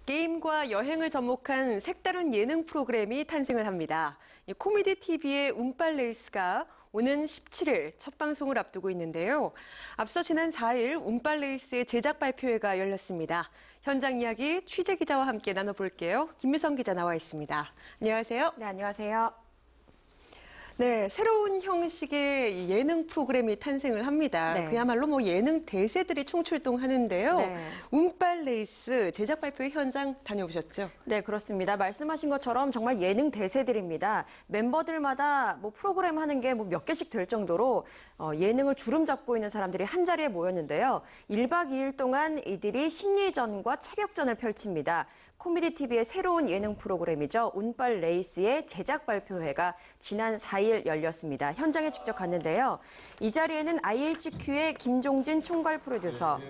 게임과 여행을 접목한 색다른 예능 프로그램이 탄생을 합니다. 코미디 TV의 운빨 레이스가 오는 17일 첫 방송을 앞두고 있는데요. 앞서 지난 4일 운빨 레이스의 제작 발표회가 열렸습니다. 현장 이야기 취재 기자와 함께 나눠볼게요. 김미성 기자 나와 있습니다. 안녕하세요. 네, 안녕하세요. 네, 새로운 형식의 예능 프로그램이 탄생을 합니다. 네. 그야말로 예능 대세들이 총출동하는데요. 네. 운빨 레이스 제작 발표 현장 다녀오셨죠? 네, 그렇습니다. 말씀하신 것처럼 정말 예능 대세들입니다. 멤버들마다 프로그램 하는 게 몇 개씩 될 정도로 예능을 주름 잡고 있는 사람들이 한 자리에 모였는데요. 1박 2일 동안 이들이 심리전과 체력전을 펼칩니다. 코미디 TV의 새로운 예능 프로그램이죠. 운빨 레이스의 제작 발표회가 지난 4일 열렸습니다. 현장에 직접 갔는데요. 이 자리에는 IHQ의 김종진 총괄 프로듀서,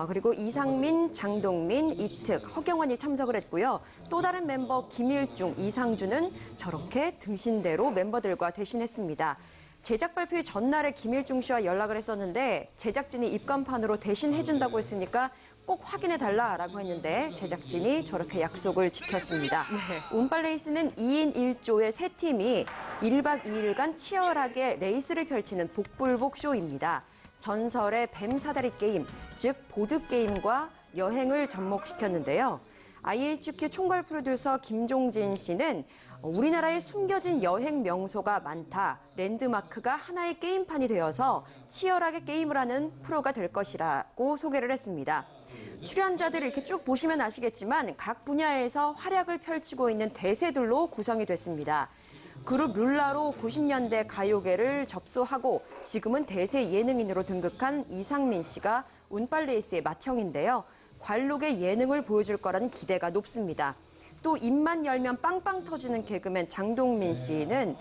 그리고 이상민, 장동민, 이특, 허경환이 참석을 했고요. 또 다른 멤버 김일중, 이상준은 저렇게 등신대로 멤버들과 대신했습니다. 제작 발표의 전날에 김일중 씨와 연락을 했었는데 제작진이 입간판으로 대신 해준다고 했으니까 꼭 확인해달라라고 했는데 제작진이 저렇게 약속을 지켰습니다. 네. 운빨 레이스는 2인 1조의 세 팀이 1박 2일간 치열하게 레이스를 펼치는 복불복 쇼입니다. 전설의 뱀 사다리 게임, 즉 보드게임과 여행을 접목시켰는데요. IHQ 총괄 프로듀서 김종진 씨는 우리나라에 숨겨진 여행 명소가 많다. 랜드마크가 하나의 게임판이 되어서 치열하게 게임을 하는 프로가 될 것이라고 소개를 했습니다. 출연자들을 이렇게 쭉 보시면 아시겠지만 각 분야에서 활약을 펼치고 있는 대세들로 구성이 됐습니다. 그룹 룰라로 90년대 가요계를 접수하고 지금은 대세 예능인으로 등극한 이상민 씨가 운빨 레이스의 맏형인데요. 관록의 예능을 보여줄 거라는 기대가 높습니다. 또 입만 열면 빵빵 터지는 개그맨 장동민 씨는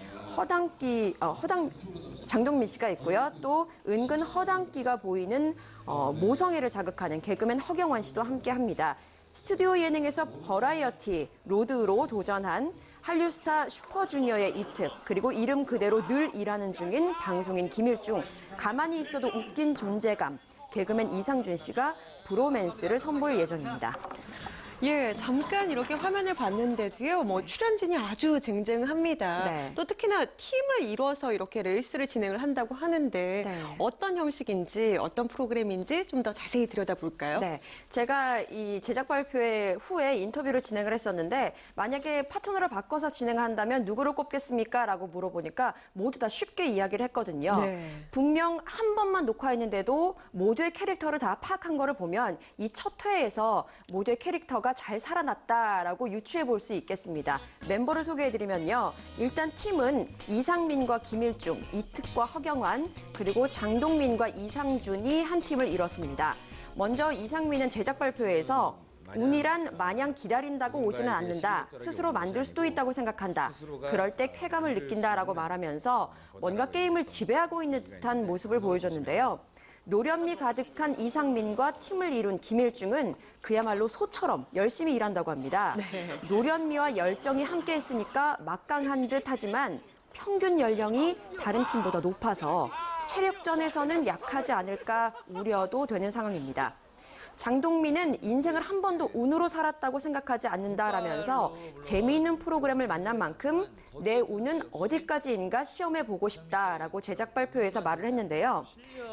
장동민 씨가 있고요. 또 은근 허당끼가 보이는 모성애를 자극하는 개그맨 허경환 씨도 함께합니다. 스튜디오 예능에서 버라이어티, 로드로 도전한 한류 스타 슈퍼주니어의 이특, 그리고 이름 그대로 늘 일하는 중인 방송인 김일중, 가만히 있어도 웃긴 존재감, 개그맨 이상준 씨가 브로맨스를 선보일 예정입니다. 예, 잠깐 이렇게 화면을 봤는데도요, 출연진이 아주 쟁쟁합니다. 네. 또 특히나 팀을 이뤄서 이렇게 레이스를 진행을 한다고 하는데 네. 어떤 형식인지, 어떤 프로그램인지 좀 더 자세히 들여다볼까요? 네, 제가 이 제작 발표회 후에 인터뷰를 진행을 했었는데 만약에 파트너를 바꿔서 진행한다면 누구를 꼽겠습니까? 라고 물어보니까 모두 다 쉽게 이야기를 했거든요. 네. 분명 한 번만 녹화했는데도 모두의 캐릭터를 다 파악한 거를 보면 이 첫 회에서 모두의 캐릭터가 잘 살아났다라고 유추해 볼 수 있겠습니다. 멤버를 소개해드리면요. 일단 팀은 이상민과 김일중, 이특과 허경환, 그리고 장동민과 이상준이 한 팀을 이뤘습니다. 먼저 이상민은 제작 발표회에서 운이란 마냥 기다린다고 오지는 않는다. 스스로 만들 수도 있다고 생각한다. 그럴 때 쾌감을 느낀다라고 말하면서 뭔가 게임을 지배하고 있는 듯한 모습을 보여줬는데요. 노련미 가득한 이상민과 팀을 이룬 김일중은 그야말로 소처럼 열심히 일한다고 합니다. 네. 노련미와 열정이 함께했으니까 막강한 듯 하지만 평균 연령이 다른 팀보다 높아서 체력전에서는 약하지 않을까 우려도 되는 상황입니다. 장동민은 인생을 한 번도 운으로 살았다고 생각하지 않는다라면서 재미있는 프로그램을 만난 만큼 내 운은 어디까지인가 시험해보고 싶다라고 제작 발표에서 말을 했는데요.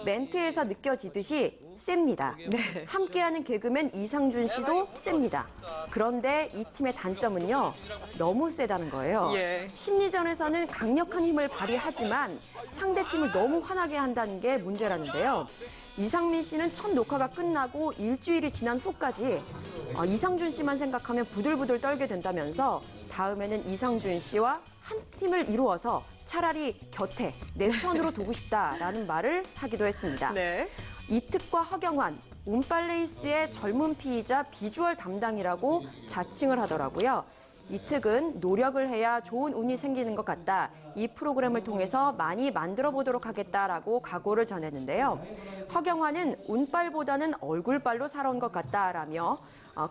멘트에서 느껴지듯이 셉니다. 네. 함께하는 개그맨 이상준 씨도 셉니다. 그런데 이 팀의 단점은요. 너무 세다는 거예요. 예. 심리전에서는 강력한 힘을 발휘하지만 상대팀을 너무 화나게 한다는 게 문제라는데요. 이상민 씨는 첫 녹화가 끝나고 일주일이 지난 후까지 이상준 씨만 생각하면 부들부들 떨게 된다면서 다음에는 이상준 씨와 한 팀을 이루어서 차라리 곁에 내 편으로 두고 싶다라는 말을 하기도 했습니다. 네. 이특과 허경환, 운빨 레이스의 젊은 피의자 비주얼 담당이라고 자칭을 하더라고요. 이특은 노력을 해야 좋은 운이 생기는 것 같다. 이 프로그램을 통해서 많이 만들어 보도록 하겠다라고 각오를 전했는데요. 허경환은 운빨보다는 얼굴빨로 살아온 것 같다라며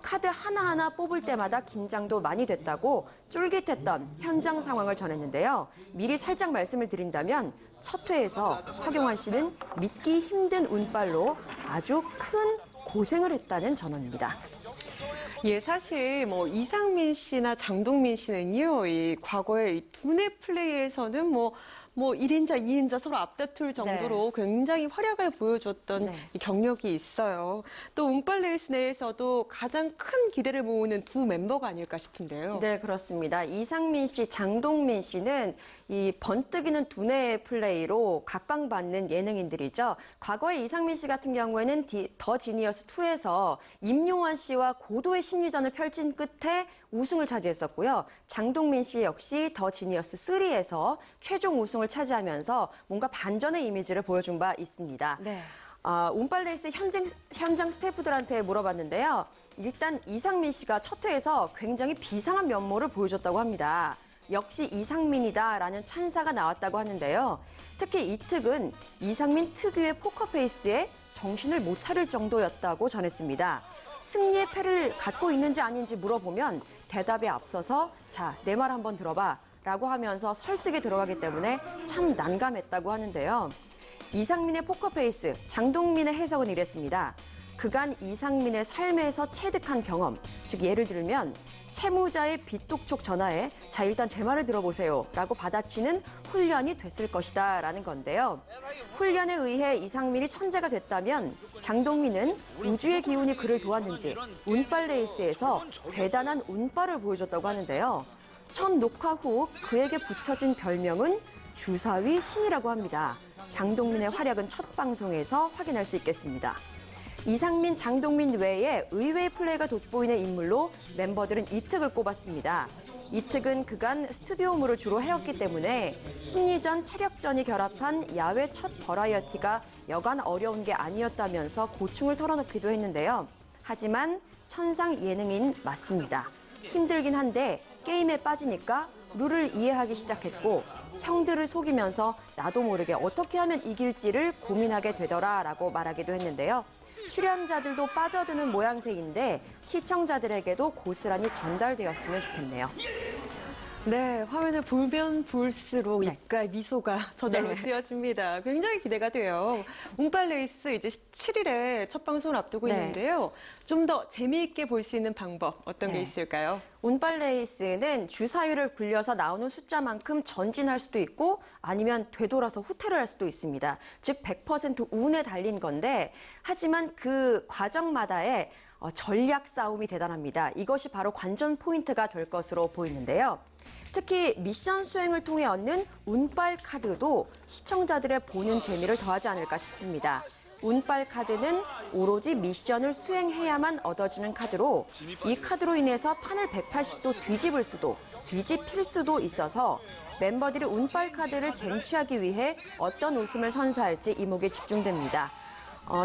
카드 하나하나 뽑을 때마다 긴장도 많이 됐다고 쫄깃했던 현장 상황을 전했는데요. 미리 살짝 말씀을 드린다면 첫 회에서 허경환 씨는 믿기 힘든 운빨로 아주 큰 고생을 했다는 전언입니다. 예, 사실 뭐 이상민 씨나 장동민 씨는요, 이 과거에 이 두뇌 플레이에서는 뭐 1인자, 2인자 서로 앞다툴 정도로 굉장히 활약을 보여줬던 네. 이 경력이 있어요. 또 운빨레이스 내에서도 가장 큰 기대를 모으는 두 멤버가 아닐까 싶은데요. 네, 그렇습니다. 이상민 씨, 장동민 씨는 이 번뜩이는 두뇌 플레이로 각광받는 예능인들이죠. 과거에 이상민 씨 같은 경우에는 더 지니어스 2에서 임요한 씨와 고도의 심리전을 펼친 끝에 우승을 차지했었고요. 장동민 씨 역시 더 지니어스 3에서 최종 우승을 차지하면서 뭔가 반전의 이미지를 보여준 바 있습니다. 네. 운빨레이스 현장 스태프들한테 물어봤는데요. 일단 이상민 씨가 첫 회에서 굉장히 비상한 면모를 보여줬다고 합니다. 역시 이상민이다라는 찬사가 나왔다고 하는데요. 특히 이 특은 이상민 특유의 포커페이스에 정신을 못 차릴 정도였다고 전했습니다. 승리의 패를 갖고 있는지 아닌지 물어보면 대답에 앞서서 자, 내 말 한번 들어봐 라고 하면서 설득에 들어가기 때문에 참 난감했다고 하는데요. 이상민의 포커페이스, 장동민의 해석은 이랬습니다. 그간 이상민의 삶에서 체득한 경험, 즉 예를 들면 채무자의 빚독촉 전화에 자 일단 제 말을 들어보세요 라고 받아치는 훈련이 됐을 것이다 라는 건데요. 훈련에 의해 이상민이 천재가 됐다면 장동민은 우주의 기운이 그를 도왔는지 운빨레이스에서 대단한 운빨을 보여줬다고 하는데요. 첫 녹화 후 그에게 붙여진 별명은 주사위 신이라고 합니다. 장동민의 활약은 첫 방송에서 확인할 수 있겠습니다. 이상민, 장동민 외에 의외의 플레이가 돋보이는 인물로 멤버들은 이특을 꼽았습니다. 이특은 그간 스튜디오물을 주로 해왔기 때문에 심리전, 체력전이 결합한 야외 첫 버라이어티가 여간 어려운 게 아니었다면서 고충을 털어놓기도 했는데요. 하지만 천상 예능인 맞습니다. 힘들긴 한데 게임에 빠지니까 룰을 이해하기 시작했고 형들을 속이면서 나도 모르게 어떻게 하면 이길지를 고민하게 되더라라고 말하기도 했는데요. 출연자들도 빠져드는 모양새인데 시청자들에게도 고스란히 전달되었으면 좋겠네요. 네, 화면을 보면 볼수록 입가에 미소가 저절로 지어집니다. 굉장히 기대가 돼요. 운빨레이스 이제 17일에 첫 방송을 앞두고 있는데요. 좀 더 재미있게 볼 수 있는 방법 어떤 게 있을까요? 운빨레이스는 주사위를 굴려서 나오는 숫자만큼 전진할 수도 있고 아니면 되돌아서 후퇴를 할 수도 있습니다. 즉 100% 운에 달린 건데 하지만 그 과정마다의 전략 싸움이 대단합니다. 이것이 바로 관전 포인트가 될 것으로 보이는데요. 특히 미션 수행을 통해 얻는 운빨 카드도 시청자들의 보는 재미를 더하지 않을까 싶습니다. 운빨 카드는 오로지 미션을 수행해야만 얻어지는 카드로 이 카드로 인해서 판을 180도 뒤집을 수도, 뒤집힐 수도 있어서 멤버들이 운빨 카드를 쟁취하기 위해 어떤 웃음을 선사할지 이목이 집중됩니다.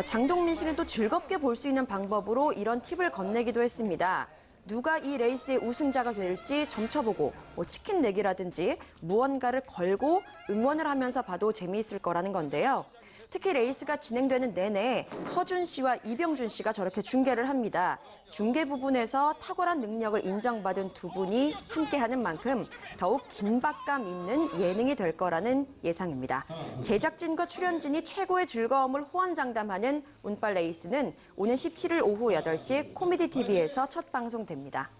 장동민 씨는 또 즐겁게 볼 수 있는 방법으로 이런 팁을 건네기도 했습니다. 누가 이 레이스의 우승자가 될지 점쳐보고 치킨 내기라든지 무언가를 걸고 응원을 하면서 봐도 재미있을 거라는 건데요. 특히 레이스가 진행되는 내내 허준 씨와 이병준 씨가 저렇게 중계를 합니다. 중계 부분에서 탁월한 능력을 인정받은 두 분이 함께하는 만큼 더욱 긴박감 있는 예능이 될 거라는 예상입니다. 제작진과 출연진이 최고의 즐거움을 호언장담하는 운빨 레이스는 오는 17일 오후 8시 코미디 TV에서 첫 방송됩니다.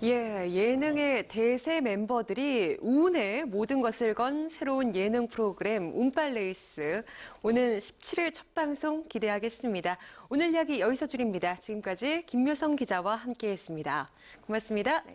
예, 예능의 대세 멤버들이 운에 모든 것을 건 새로운 예능 프로그램 운빨레이스. 오는 17일 첫 방송 기대하겠습니다. 오늘 이야기 여기서 줄입니다. 지금까지 김묘성 기자와 함께했습니다. 고맙습니다.